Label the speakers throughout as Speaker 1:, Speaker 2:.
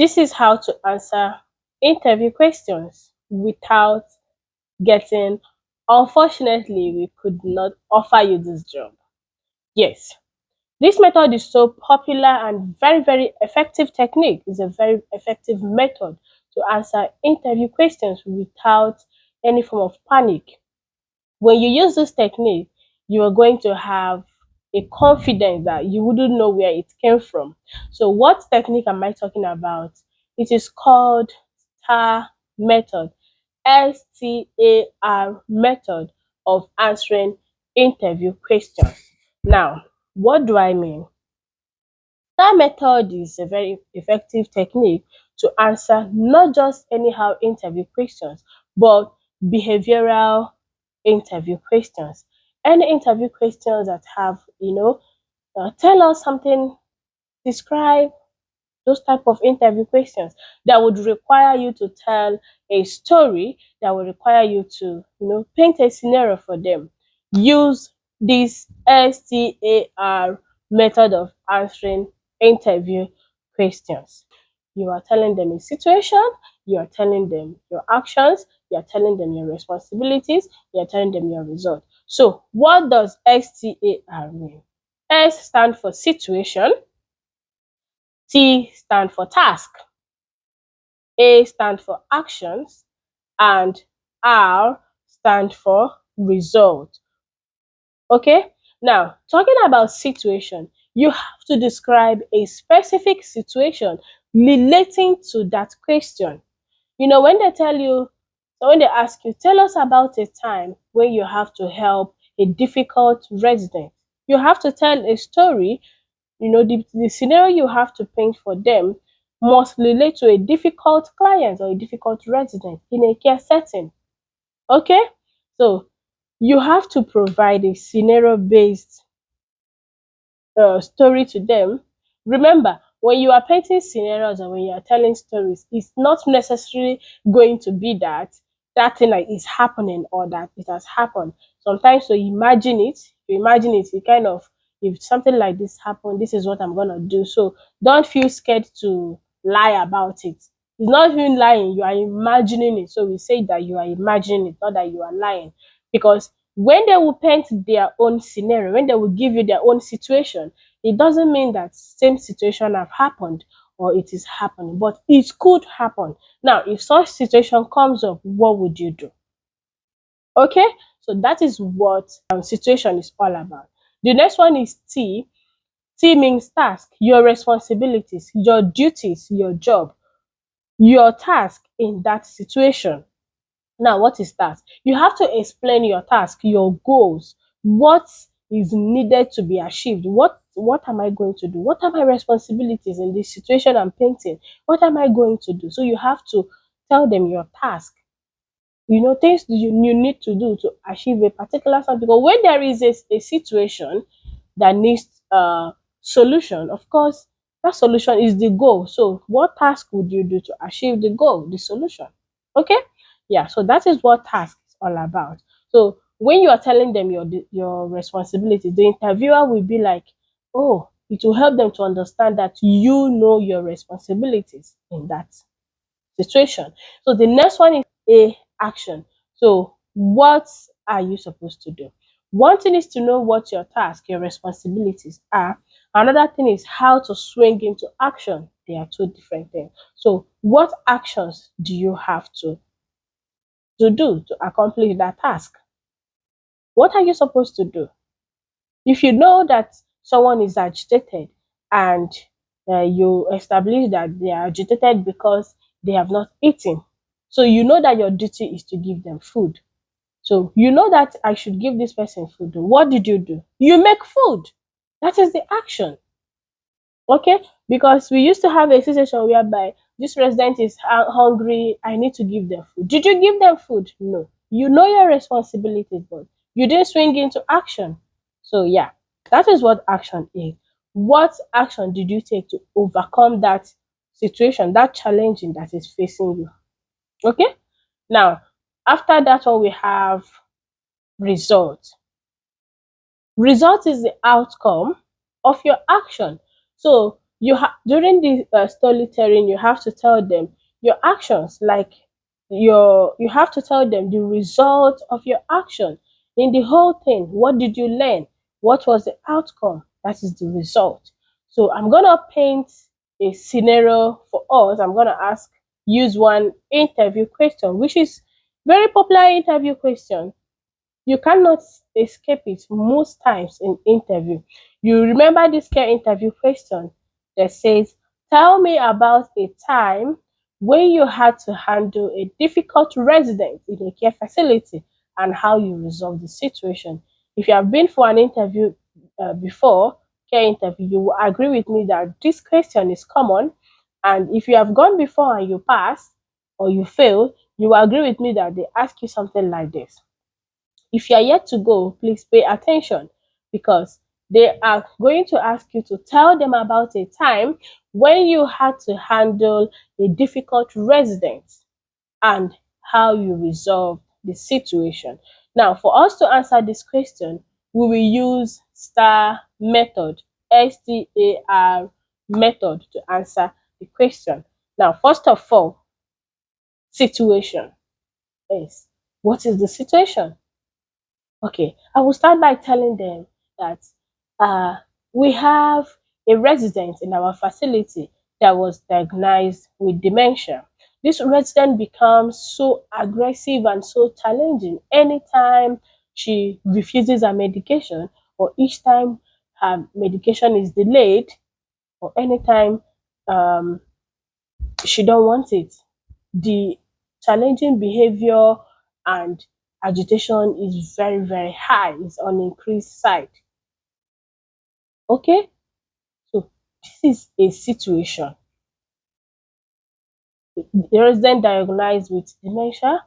Speaker 1: This is how to answer interview questions without getting, unfortunately, we could not offer you this job. Yes, this method is so popular and very, very effective technique. It's a very effective method to answer interview questions without any form of panic. When you use this technique, you are going to have a confidence that you wouldn't know where it came from. So, what technique am I talking about? It is called STAR method, STAR method of answering interview questions. Now, what do I mean? That method is a very effective technique to answer not just anyhow interview questions, but behavioral interview questions. Any interview questions that have, tell us something, describe those type of interview questions that would require you to tell a story, that would require you to, paint a scenario for them. Use this STAR method of answering interview questions. You are telling them a situation, you are telling them your actions, you are telling them your responsibilities, you are telling them your result. So what does STAR mean? S stand for situation, T stand for task, A stand for actions, and R stand for result. Okay? Now, talking about situation, you have to describe a specific situation relating to that question. When they tell you, so when they ask you, tell us about a time when you have to help a difficult resident, you have to tell a story. The scenario you have to paint for them must relate to a difficult client or a difficult resident in a care setting. Okay? So you have to provide a scenario based story to them. Remember, when you are painting scenarios or when you are telling stories, it's not necessarily going to be that thing that is happening or that it has happened. Sometimes you imagine it, you kind of, if something like this happened, this is what I'm gonna do. So don't feel scared to lie about it. It's not even lying, you are imagining it. So we say that you are imagining it, not that you are lying. Because when they will paint their own scenario, when they will give you their own situation, it doesn't mean that same situation have happened or it is happening, but it could happen. Now, if such situation comes up, what would you do? Okay, so that is what situation is all about. The next one is T. T means task, your responsibilities, your duties, your job, your task in that situation. Now, what is task? You have to explain your task, your goals, what is needed to be achieved. What am I going to do? What are my responsibilities in this situation I'm painting? What am I going to do? So you have to tell them your task. Things you need to do to achieve a particular something. Because when there is a situation that needs a solution, of course, that solution is the goal. So what task would you do to achieve the goal, the solution? Okay? Yeah, so that is what task is all about. So when you are telling them your responsibility, the interviewer will be like, oh, it will help them to understand that you know your responsibilities in that situation. So the next one is a action. So what are you supposed to do? One thing is to know what your task, your responsibilities are. Another thing is how to swing into action. They are two different things. So what actions do you have to do to accomplish that task? What are you supposed to do? If you know that someone is agitated and you establish that they are agitated because they have not eaten, so you know that your duty is to give them food. So you know that I should give this person food. What did you do? You make food. That is the action. Okay? Because we used to have a situation whereby this resident is hungry, I need to give them food. Did you give them food? No. You know your responsibilities, but you didn't swing into action. So, yeah, that is what action is. What action did you take to overcome that situation, that challenging that is facing you? Okay? Now, after that one, we have result. Result is the outcome of your action. So during the storytelling, you have to tell them your actions, like you have to tell them the result of your action in the whole thing. What did you learn? What was the outcome? That is the result. So I'm gonna paint a scenario for us. I'm gonna use one interview question, which is very popular interview question. You cannot escape it most times in interview. You remember this care interview question that says, tell me about a time when you had to handle a difficult resident in a care facility and how you resolved the situation. If you have been for an interview before, care interview, you will agree with me that this question is common. And if you have gone before and you pass or you fail, you will agree with me that they ask you something like this. If you are yet to go, please pay attention because they are going to ask you to tell them about a time when you had to handle a difficult resident and how you resolve the situation. Now, for us to answer this question, we will use STAR method, STAR method to answer the question. Now, first of all, situation is, what is the situation? Okay, I will start by telling them that uh, we have a resident in our facility that was diagnosed with dementia. This resident becomes so aggressive and so challenging anytime she refuses her medication, or each time her medication is delayed, or anytime um, she don't want it. The challenging behavior and agitation is very, very high. It's on increased side. Okay, so this is a situation. The resident diagnosed with dementia,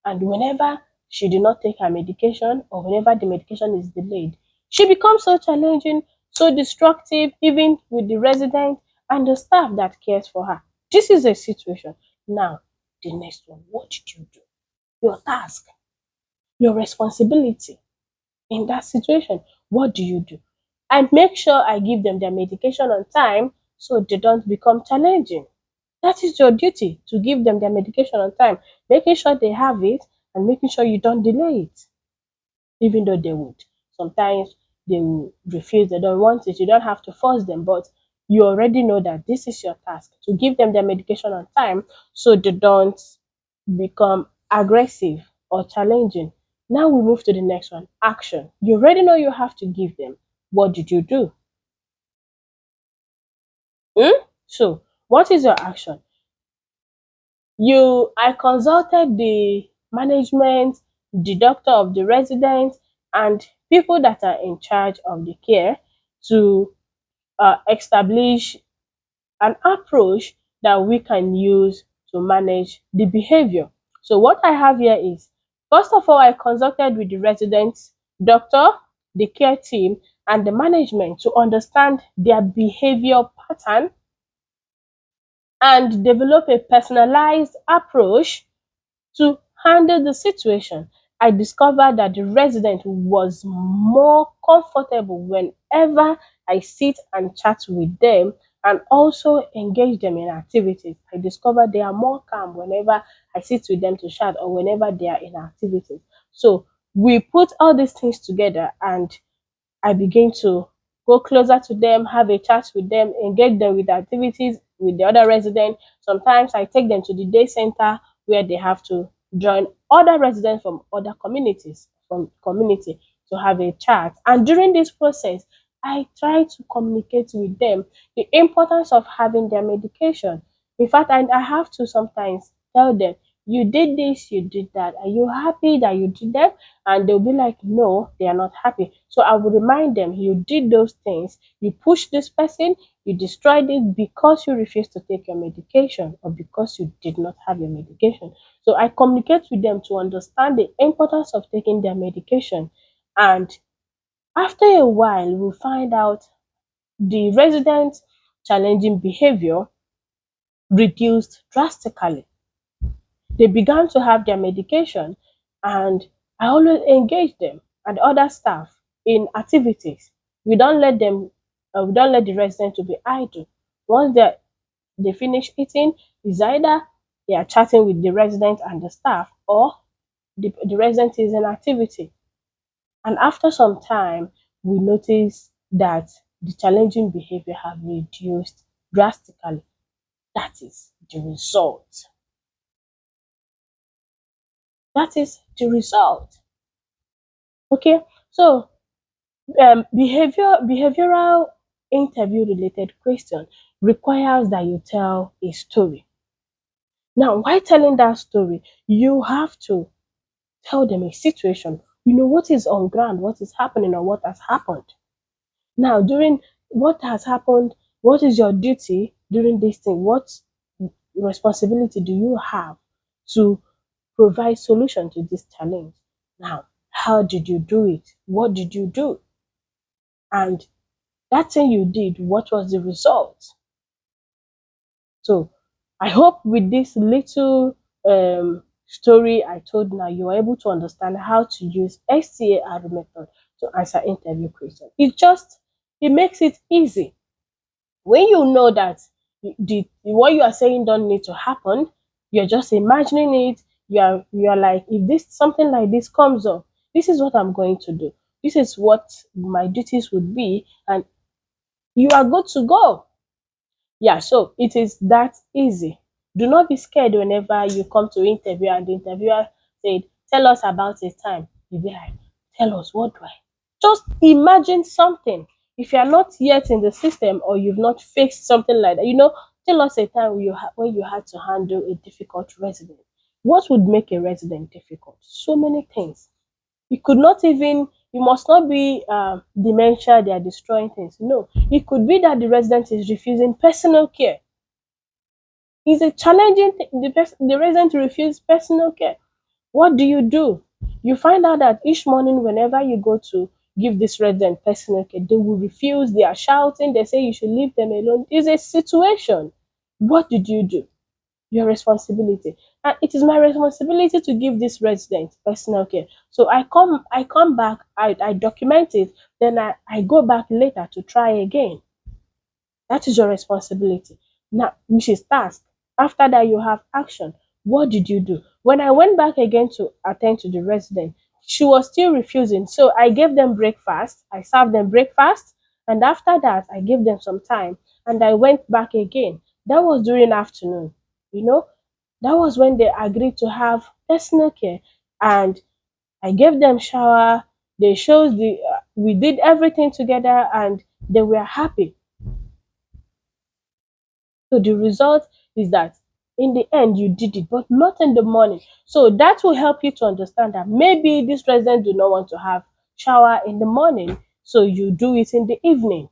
Speaker 1: and whenever she did not take her medication or whenever the medication is delayed, she becomes so challenging, so destructive, even with the resident and the staff that cares for her. This is a situation. Now, the next one, what did you do? Your task, your responsibility in that situation. What do you do? I make sure I give them their medication on time so they don't become challenging. That is your duty, to give them their medication on time, making sure they have it and making sure you don't delay it, even though they would. Sometimes they will refuse, they don't want it. You don't have to force them, but you already know that this is your task, to give them their medication on time so they don't become aggressive or challenging. Now we move to the next one, action. You already know you have to give them. What did you do? So, what is your action? I consulted the management, the doctor of the residence, and people that are in charge of the care to establish an approach that we can use to manage the behavior. So what I have here is, first of all, I consulted with the residents, doctor, the care team, and the management to understand their behavior pattern and develop a personalized approach to handle the situation. I discovered that the resident was more comfortable whenever I sit and chat with them and also engage them in activities. I discovered they are more calm whenever I sit with them to chat or whenever they are in activities. So we put all these things together and I begin to go closer to them, have a chat with them, engage them with activities with the other residents. Sometimes I take them to the day center where they have to join other residents from other communities, from community, to have a chat. And during this process, I try to communicate with them the importance of having their medication. In fact, I have to sometimes tell them, you did this, you did that. Are you happy that you did that? And they'll be like, no, they are not happy. So I will remind them, you did those things, you pushed this person, you destroyed it because you refused to take your medication or because you did not have your medication. So I communicate with them to understand the importance of taking their medication. And after a while, we'll find out the residents' challenging behavior reduced drastically. They began to have their medication, and I always engage them and other staff in activities. We don't let them we don't let the resident to be idle. Once they finish eating, it's either they are chatting with the resident and the staff, or the resident is in activity. And after some time, we notice that the challenging behavior have reduced drastically. That is the result. That is the result. Okay, so behavioral interview related question requires that you tell a story. Now, while telling that story, you have to tell them a situation. You know what is on ground, what is happening, or what has happened. Now, during what has happened, what is your duty during this thing? What responsibility do you have to provide solution to this challenge? Now, how did you do it? What did you do? And that thing you did, what was the result? So I hope with this little story I told now, you are able to understand how to use STAR method to answer interview questions. It makes it easy. When you know that what you are saying don't need to happen, you're just imagining it. You are like, if this something like this comes up, this is what I'm going to do. This is what my duties would be, and you are good to go. Yeah, so it is that easy. Do not be scared whenever you come to interview and the interviewer said, "Tell us about a time." You be like, "Tell us, what do I?" Just imagine something. If you are not yet in the system or you've not faced something like that, tell us a time when you had to handle a difficult resident. What would make a resident difficult? So many things. It could not even, it must not be dementia, they are destroying things. No, it could be that the resident is refusing personal care. It's a challenging thing. The resident refuses personal care. What do? You find out that each morning, whenever you go to give this resident personal care, they will refuse. They are shouting. They say you should leave them alone. It's a situation. What did you do? Your responsibility, and it is my responsibility to give this resident personal care. So I come back, I document it, then I go back later to try again. That is your responsibility. Now, which is task. After that, you have action. What did you do? When I went back again to attend to the resident, she was still refusing. So I gave them breakfast. I served them breakfast. And after that, I gave them some time. And I went back again. That was during afternoon. You know, that was when they agreed to have personal care. And I gave them shower. They showed we did everything together, and they were happy. So the result is that in the end you did it, but not in the morning. So that will help you to understand that maybe this resident do not want to have shower in the morning, so you do it in the evening.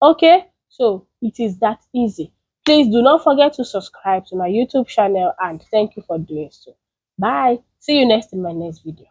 Speaker 1: Okay, so it is that easy. Please do not forget to subscribe to my YouTube channel, and thank you for doing so. Bye. See you next in my next video.